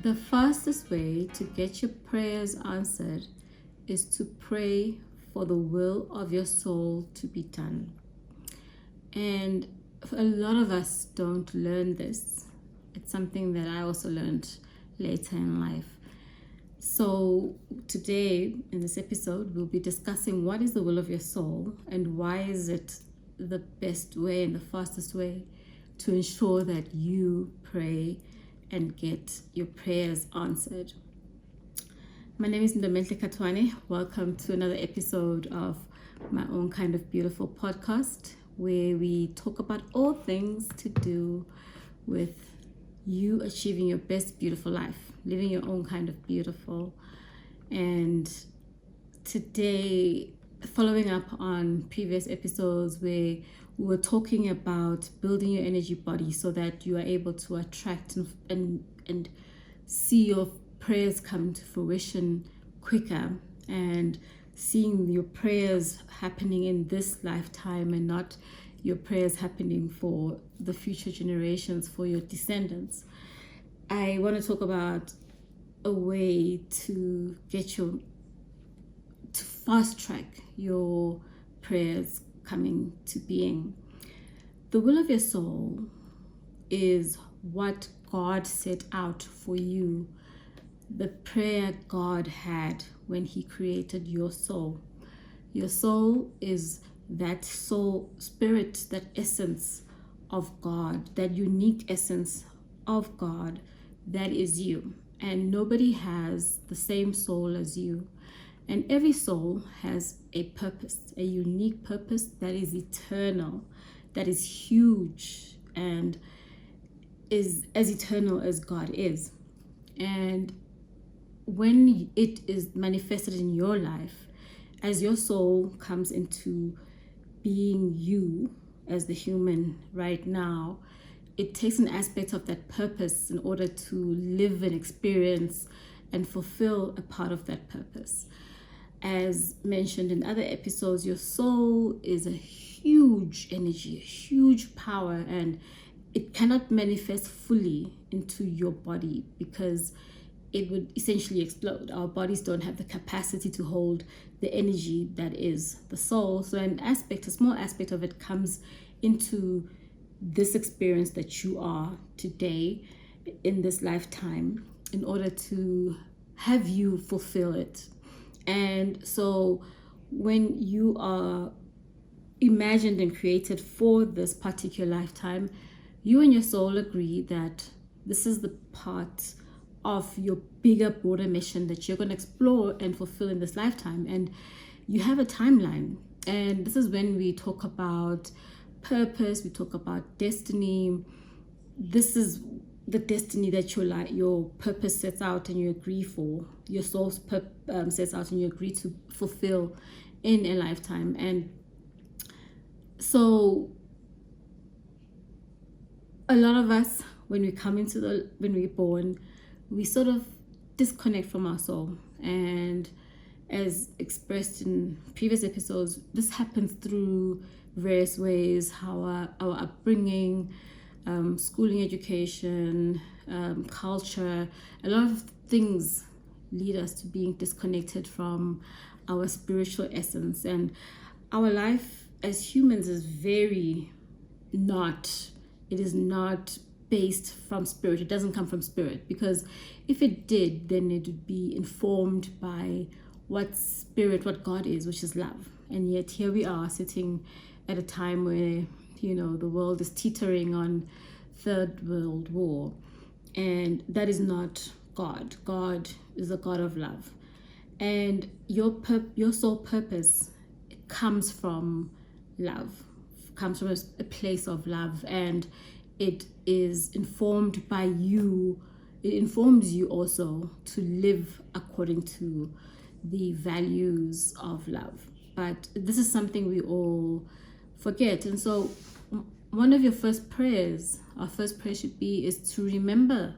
The fastest way to get your prayers answered is to pray for the will of your soul to be done. And a lot of us don't learn this. It's something that I also learned later in life. So today in this episode, we'll be discussing what is the will of your soul and why is it the best way and the fastest way to ensure that you pray and get your prayers answered. My name is Ndomenhle Katwane. Welcome to another episode of my own kind of beautiful podcast where we talk about all things to do with you achieving your best beautiful life, living your own kind of beautiful. And today, following up on previous episodes where we were talking about building your energy body so that you are able to attract and see your prayers come to fruition quicker, and seeing your prayers happening in this lifetime and not your prayers happening for the future generations, for your descendants. I want to talk about a way to get to fast track your prayers coming to being. The will of your soul is what God set out for you, the prayer God had when He created your soul. Your soul is that soul spirit, that essence of God, that unique essence of God that is you. And nobody has the same soul as you. And every soul has a purpose, a unique purpose that is eternal, that is huge, and is as eternal as God is. And when it is manifested in your life, as your soul comes into being you as the human right now, it takes an aspect of that purpose in order to live and experience and fulfill a part of that purpose. As mentioned in other episodes, your soul is a huge energy, a huge power, and it cannot manifest fully into your body because it would essentially explode. Our bodies don't have the capacity to hold the energy that is the soul. So a small aspect of it comes into this experience that you are today in this lifetime in order to have you fulfill it. And so when you are imagined and created for this particular lifetime, you and your soul agree that this is the part of your bigger, broader mission that you're going to explore and fulfill in this lifetime. And you have a timeline. And this is when we talk about purpose, we talk about destiny. This is the destiny that your purpose sets out and you agree for, your soul sets out and you agree to fulfill in a lifetime. And so a lot of us, when we're born, we sort of disconnect from our soul. And as expressed in previous episodes, this happens through various ways, how our upbringing, schooling, education, culture, a lot of things lead us to being disconnected from our spiritual essence. And our life as humans is it is not based from spirit. It doesn't come from spirit, because if it did, then it would be informed by what God is, which is love. And yet here we are sitting at a time where the world is teetering on Third World War, and that is not God. God is a God of love, and your soul purpose comes from love, comes from a place of love, and it is informed by you. It informs you also to live according to the values of love. But this is something we all forget. And so one of your our first prayer should be is to remember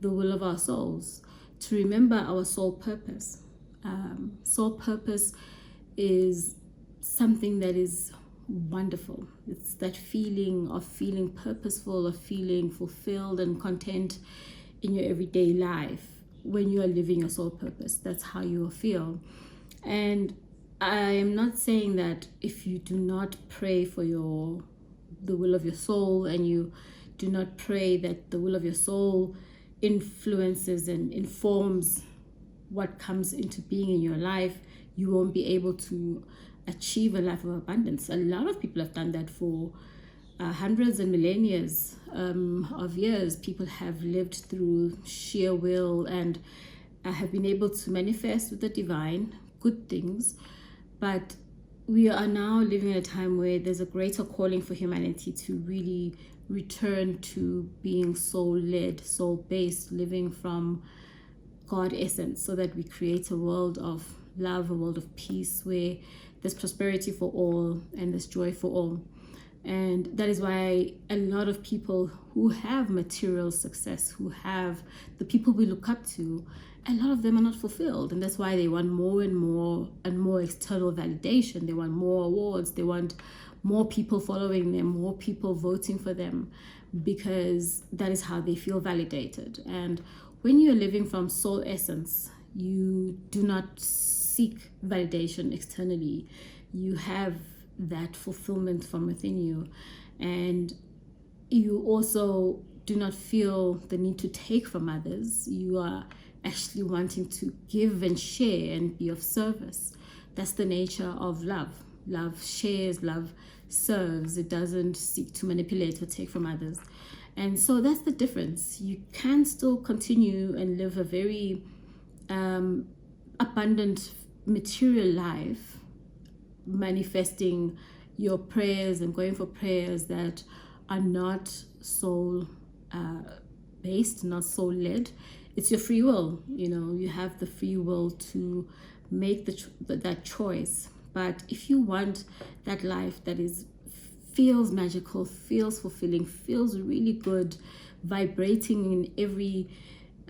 the will of our souls, to remember our soul purpose. Soul purpose is something that is wonderful. It's that feeling of feeling purposeful, of feeling fulfilled and content in your everyday life when you are living your soul purpose. That's how you will feel. And I am not saying that if you do not pray for the will of your soul, and you do not pray that the will of your soul influences and informs what comes into being in your life, you won't be able to achieve a life of abundance. A lot of people have done that for hundreds and millennia of years. People have lived through sheer will and have been able to manifest with the divine good things. But we are now living in a time where there's a greater calling for humanity to really return to being soul-led, soul-based, living from God essence, so that we create a world of love, a world of peace, where there's prosperity for all and there's joy for all. And that is why a lot of people who have material success, who have the people we look up to, a lot of them are not fulfilled. And that's why they want more and more external validation. They want more awards. They want more people following them, more people voting for them, because that is how they feel validated. And when you're living from soul essence, you do not seek validation externally. You have that fulfillment from within you, and you also do not feel the need to take from others. You are actually wanting to give and share and be of service. That's the nature of love. Love shares, love serves. It doesn't seek to manipulate or take from others. And so that's the difference. You can still continue and live a very abundant material life, manifesting your prayers and going for prayers that are not soul based, not soul led. It's your free will. You have the free will to make that choice. But if you want that life that feels magical, feels fulfilling, feels really good, vibrating in every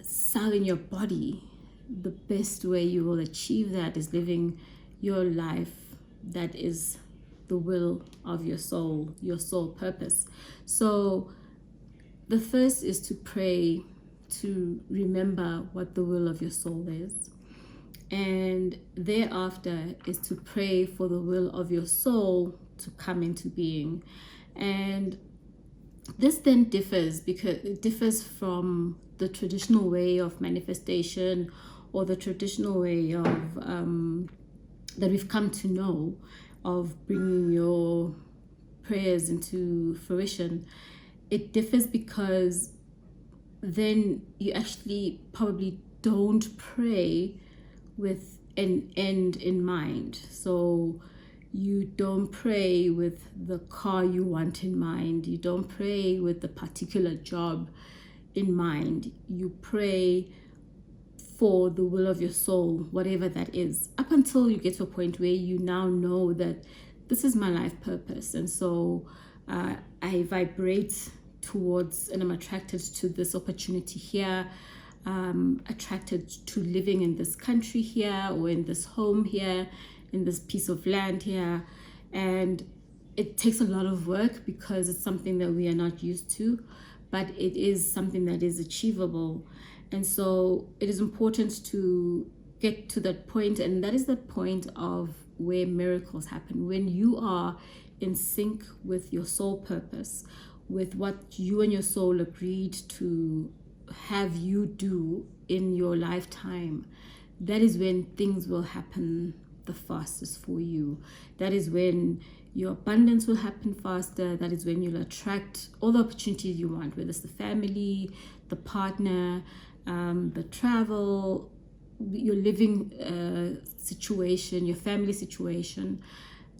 cell in your body, the best way you will achieve that is living your life that is the will of your soul purpose. So the first is to pray, to remember what the will of your soul is. And thereafter is to pray for the will of your soul to come into being. And this then differs, because it differs from the traditional way of manifestation, or the traditional way of that we've come to know, of bringing your prayers into fruition. It differs because then you actually probably don't pray with an end in mind. So you don't pray with the car you want in mind. You don't pray with the particular job in mind. You pray for the will of your soul, whatever that is, up until you get to a point where you now know that this is my life purpose. And so I vibrate towards, and I'm attracted to this opportunity here, attracted to living in this country here, or in this home here, in this piece of land here. And it takes a lot of work because it's something that we are not used to, but it is something that is achievable. And so it is important to get to that point, and that is the point of where miracles happen. When you are in sync with your soul purpose, with what you and your soul agreed to have you do in your lifetime, that is when things will happen the fastest for you. That is when your abundance will happen faster. That is when you'll attract all the opportunities you want, whether it's the family, the partner, the travel, your living situation, your family situation.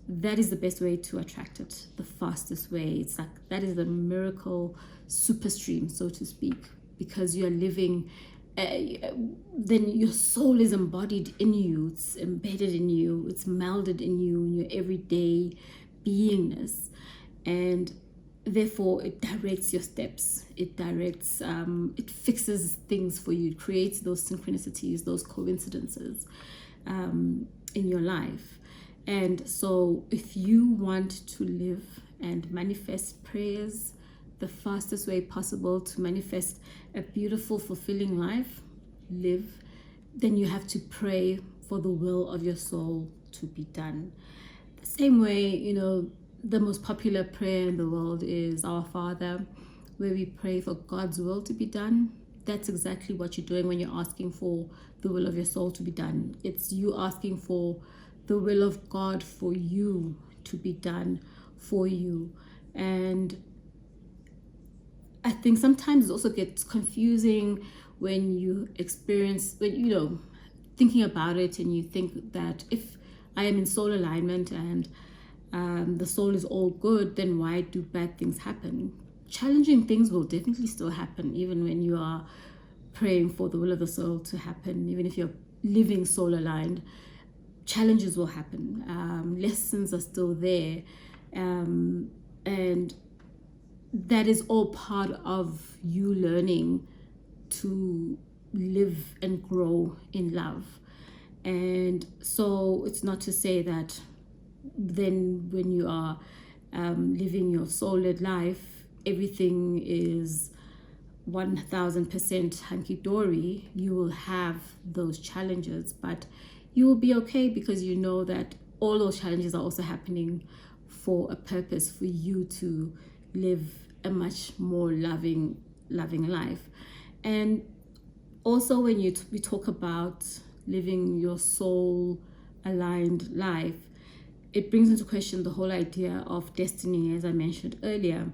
That is the best way to attract it, the fastest way. It's like that is the miracle super stream, so to speak, because you are living, then your soul is embodied in you, it's embedded in you, it's melded in you, in your everyday beingness. And therefore it directs your steps, it directs, it fixes things for you, it creates those synchronicities, those coincidences in your life. And so if you want to live and manifest prayers the fastest way possible to manifest a beautiful, fulfilling life, then you have to pray for the will of your soul to be done. The same way, the most popular prayer in the world is Our Father, where we pray for God's will to be done. That's exactly what you're doing when you're asking for the will of your soul to be done. It's you asking for the will of God for you to be done for you. And I think sometimes it also gets confusing when you thinking about it, and you think that if I am in soul alignment and the soul is all good, then why do bad things happen? Challenging things will definitely still happen, even when you are praying for the will of the soul to happen. Even if you're living soul aligned, challenges will happen. Lessons are still there, and that is all part of you learning to live and grow in love. And so it's not to say that then when you are living your soul-led life, everything is 1000% hunky-dory. You will have those challenges, but you will be okay, because you know that all those challenges are also happening for a purpose, for you to live a much more loving life. And also when we talk about living your soul aligned life, it brings into question the whole idea of destiny, as I mentioned earlier.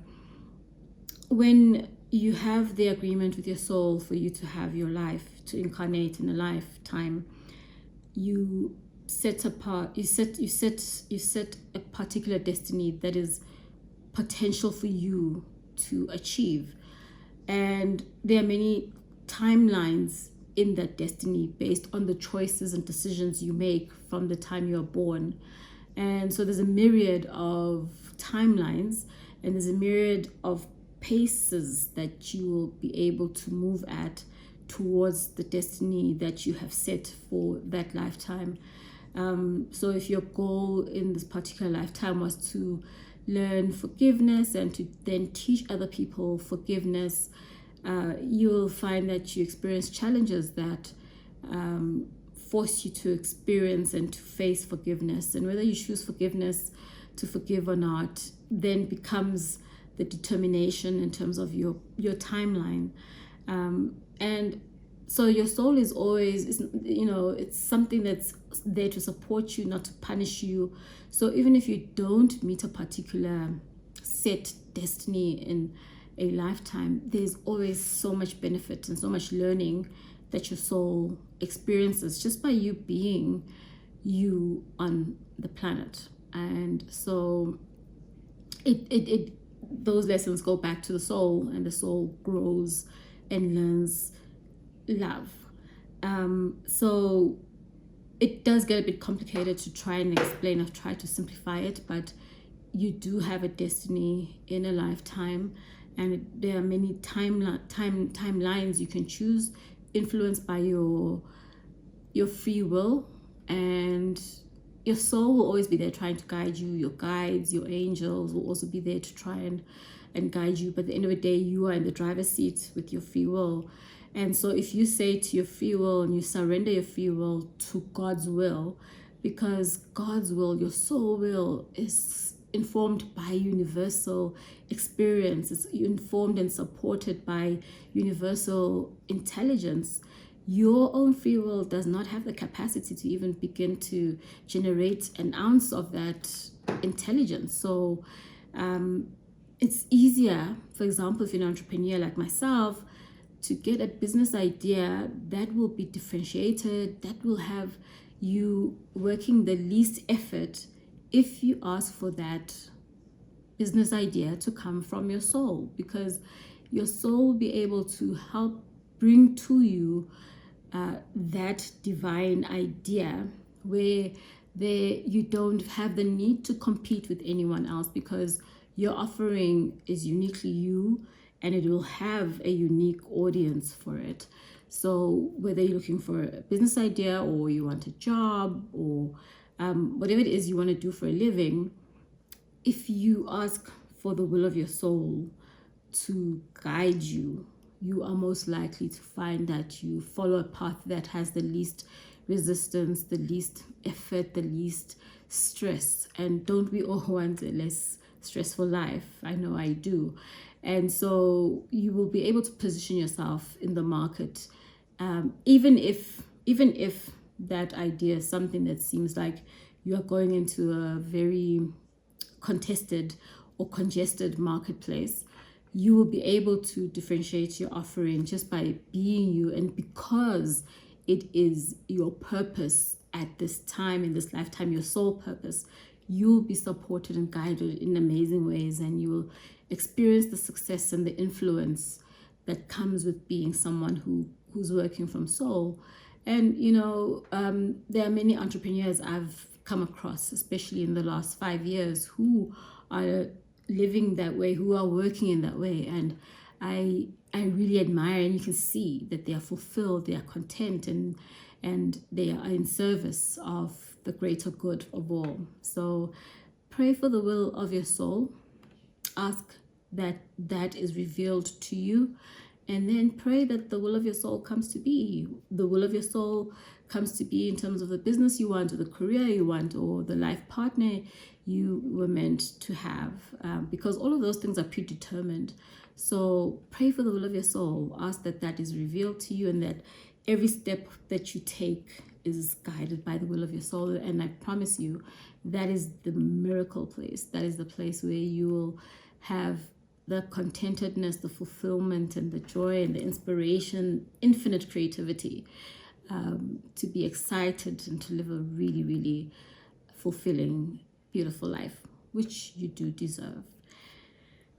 When you have the agreement with your soul for you to have your life, to incarnate in a lifetime, you set a particular destiny that is potential for you to achieve. And there are many timelines in that destiny based on the choices and decisions you make from the time you're born. And so there's a myriad of timelines, and there's a myriad of paces that you will be able to move at towards the destiny that you have set for that lifetime. So if your goal in this particular lifetime was to learn forgiveness and to then teach other people forgiveness, you'll find that you experience challenges that force you to experience and to face forgiveness. And whether you choose forgiveness, to forgive or not, then becomes the determination in terms of your timeline. And so your soul is always, it's something that's there to support you, not to punish you. So even if you don't meet a particular set destiny in a lifetime, there's always so much benefit and so much learning that your soul experiences just by you being you on the planet. And so those lessons go back to the soul, and the soul grows and learns love. So it does get a bit complicated to try and explain. I've tried to simplify it, but you do have a destiny in a lifetime, and there are many timelines you can choose, influenced by your free will. And your soul will always be there trying to guide you. Your guides, your angels will also be there to try and guide you. But at the end of the day, you are in the driver's seat with your free will. And so if you say to your free will and you surrender your free will to God's will, because God's will, your soul will, is informed by universal experience, it's informed and supported by universal intelligence, your own free will does not have the capacity to even begin to generate an ounce of that intelligence. So it's easier, for example, if you're an entrepreneur like myself, to get a business idea that will be differentiated, that will have you working the least effort, if you ask for that business idea to come from your soul, because your soul will be able to help bring to you that divine idea where you don't have the need to compete with anyone else, because your offering is uniquely you, and it will have a unique audience for it. So whether you're looking for a business idea, or you want a job, or whatever it is you want to do for a living, if you ask for the will of your soul to guide you, you are most likely to find that you follow a path that has the least resistance, the least effort, the least stress. And don't we all want a less stressful life? I know I do. And so you will be able to position yourself in the market, even if that idea is something that seems like you are going into a very contested or congested marketplace. You will be able to differentiate your offering just by being you, and because it is your purpose at this time, in this lifetime, your sole purpose, you will be supported and guided in amazing ways, and you will experience the success and the influence that comes with being someone who's working from soul. And there are many entrepreneurs I've come across, especially in the last 5 years, who are living that way, who are working in that way, and I really admire, and you can see that they are fulfilled, they are content, and they are in service of the greater good of all. So pray for the will of your soul, ask that that is revealed to you, and then pray that the will of your soul comes to be. The will of your soul comes to be in terms of the business you want, or the career you want, or the life partner you were meant to have, because all of those things are predetermined. So pray for the will of your soul, ask that that is revealed to you, and that every step that you take is guided by the will of your soul. And I promise you, that is the miracle place. That is the place where you will have the contentedness, the fulfillment, and the joy, and the inspiration, infinite creativity, to be excited and to live a really, really fulfilling, beautiful life, which you do deserve.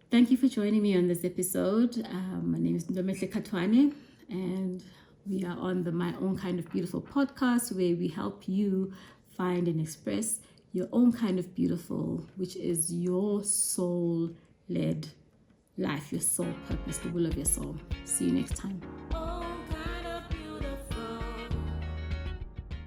Thank you for joining me on this episode. My name is Ndomehle Katwane, and we are on the My Own Kind of Beautiful podcast, where we help you find and express your own kind of beautiful, which is your soul-led life, your soul purpose, the will of your soul. See you next time.